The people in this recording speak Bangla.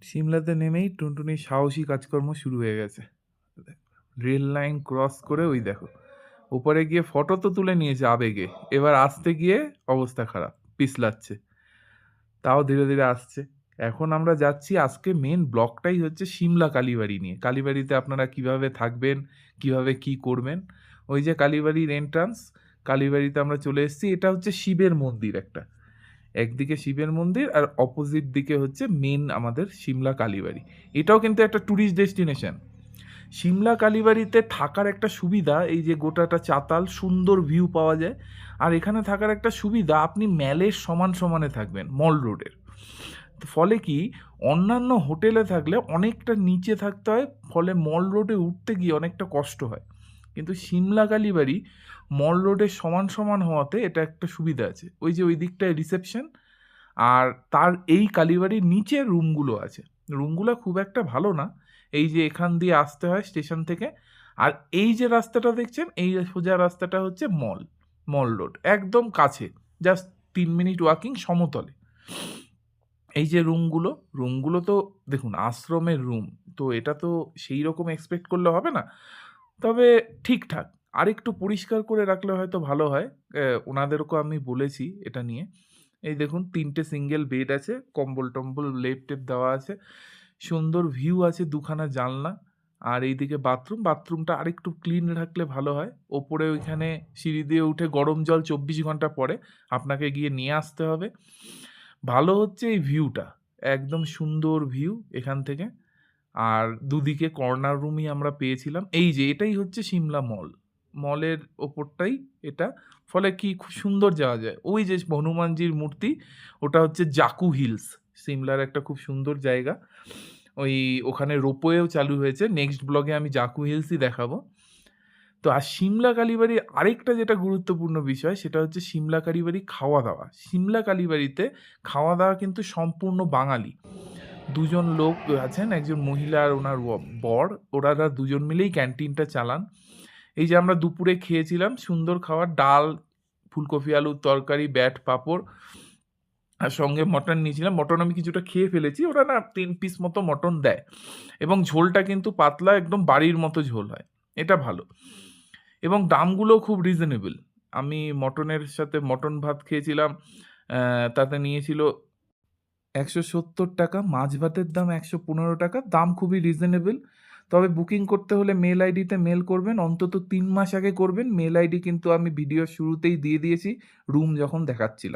সিমলাতে নেমেই টুনটুনির সাহসী কাজকর্ম শুরু হয়ে গেছে। রেল লাইন ক্রস করে ওই দেখো, ওপারে গিয়ে ফটো তো তুলে নিয়েছে আবেগে, এবার আসতে গিয়ে অবস্থা খারাপ, পিছলাচ্ছে। তাও ধীরে ধীরে আসছে। এখন আমরা যাচ্ছি, আজকে মেন ব্লকটাই হচ্ছে সিমলা কালীবাড়ি নিয়ে। কালীবাড়িতে আপনারা কিভাবে থাকবেন, কিভাবে কি করবেন। ওই যে কালীবাড়ির এন্ট্রান্স, কালীবাড়িতে আমরা চলে এসেছি। এটা হচ্ছে শিবের মন্দির একটা, একদিকে শিবের মন্দির আর অপোজিট দিকে হচ্ছে মেন আমাদের সিমলা কালীবাড়ি। এটাও কিন্তু একটা ট্যুরিস্ট ডেস্টিনেশন। সিমলা কালীবাড়িতে থাকার একটা সুবিধা, এই যে গোটাটা চাতাল, সুন্দর ভিউ পাওয়া যায়। আর এখানে থাকার একটা সুবিধা, আপনি ম্যালের সমান সমানে থাকবেন, মল রোডের। ফলে কি, অন্যান্য হোটেলে থাকলে অনেকটা নিচে থাকতে হয়, ফলে মল রোডে উঠতে গিয়ে অনেকটা কষ্ট হয়। কিন্তু সিমলা কালীবাড়ি মল রোডের সমান সমান হওয়াতে এটা একটা সুবিধা আছে। ওই যে ওই দিকটায় রিসেপশন, আর তার এই কালীবাড়ির নিচে রুমগুলো আছে। রুমগুলো খুব একটা ভালো না। এই যে এখান দিয়ে আসতে হয় স্টেশন থেকে, আর এই যে রাস্তাটা দেখছেন, এই সোজা রাস্তাটা হচ্ছে মল রোড, একদম কাছে, জাস্ট 3 মিনিট ওয়াকিং, সমতলে। এই যে রুমগুলো, রুমগুলো তো দেখুন আশ্রমের রুম, তো এটা তো সেই রকম এক্সপেক্ট করলে হবে না, তবে ঠিকঠাক। আরেকটু পরিষ্কার করে রাখলে হয়তো ভালো হয়। ওনাদেরকেও আমি বলেছি এটা নিয়ে। এই দেখুন 3টে সিঙ্গেল বেড আছে, কম্বল-টম্বল লেপ-টেপ দেওয়া আছে। সুন্দর ভিউ আছে, 2খানা জানলা। আর এইদিকে বাথরুমটা আরেকটু ক্লিন রাখলে ভালো হয়। ওপরে ওইখানে সিঁড়ি দিয়ে উঠে গরম জল 24 ঘন্টা পরে আপনাকে গিয়ে নিয়ে আসতে হবে। ভালো হচ্ছে এই ভিউটা, একদম সুন্দর ভিউ এখান থেকে। আর দুদিকে কর্নার রুমই আমরা পেয়েছিলাম। এই যে এটাই হচ্ছে সিমলা মল। মলের ওপরটাই এটা। ফলে কি খুব সুন্দর যাওয়া যায়। ওই যে হনুমানজির মূর্তি, ওটা হচ্ছে জাকু হিলস। সিমলার একটা খুব সুন্দর জায়গা। ওই ওখানে রোপওয়েও চালু হয়েছে। নেক্সট ব্লগে আমি জাকু হিলসই দেখাবো। তো আর সিমলা কালীবাড়ির আরেকটা যেটা গুরুত্বপূর্ণ বিষয়, সেটা হচ্ছে সিমলা কালীবাড়ি খাওয়া-দাওয়া। সিমলা কালীবাড়িতে খাওয়া-দাওয়া কিন্তু সম্পূর্ণ বাঙালি। ২ জন লোক আছেন, একজন মহিলা আর ওনার বর। ওনারা ২ জন মিলেই ক্যান্টিনটা চালান। এই যে আমরা দুপুরে খেয়েছিলাম সুন্দর খাবার, ডাল, ফুলকপি আলুর তরকারি, পাঁপড়, আর সঙ্গে মটন নিয়েছিলাম। মটন আমি কিছুটা খেয়ে ফেলেছি। ওরা না ৩ পিস মতো মটন দেয়, এবং ঝোলটা কিন্তু পাতলা, একদম বাড়ির মতো ঝোল হয়। এটা ভালো, এবং দামগুলোও খুব রিজনেবল। আমি মটনের সাথে মটন ভাত খেয়েছিলাম, তাতে নিয়েছিল ১৭০ টাকা, মাছ ভাতের দাম ১১৫ টাকা। দাম খুবই রিজনেবল। তবে বুকিং করতে হলে মেল আইডিতে মেল করবেন, অন্তত ৩ মাস আগে করবেন। মেল আইডি কিন্তু আমি ভিডিওর শুরুতেই দিয়ে দিয়েছি, রুম যখন দেখাচ্ছিলাম।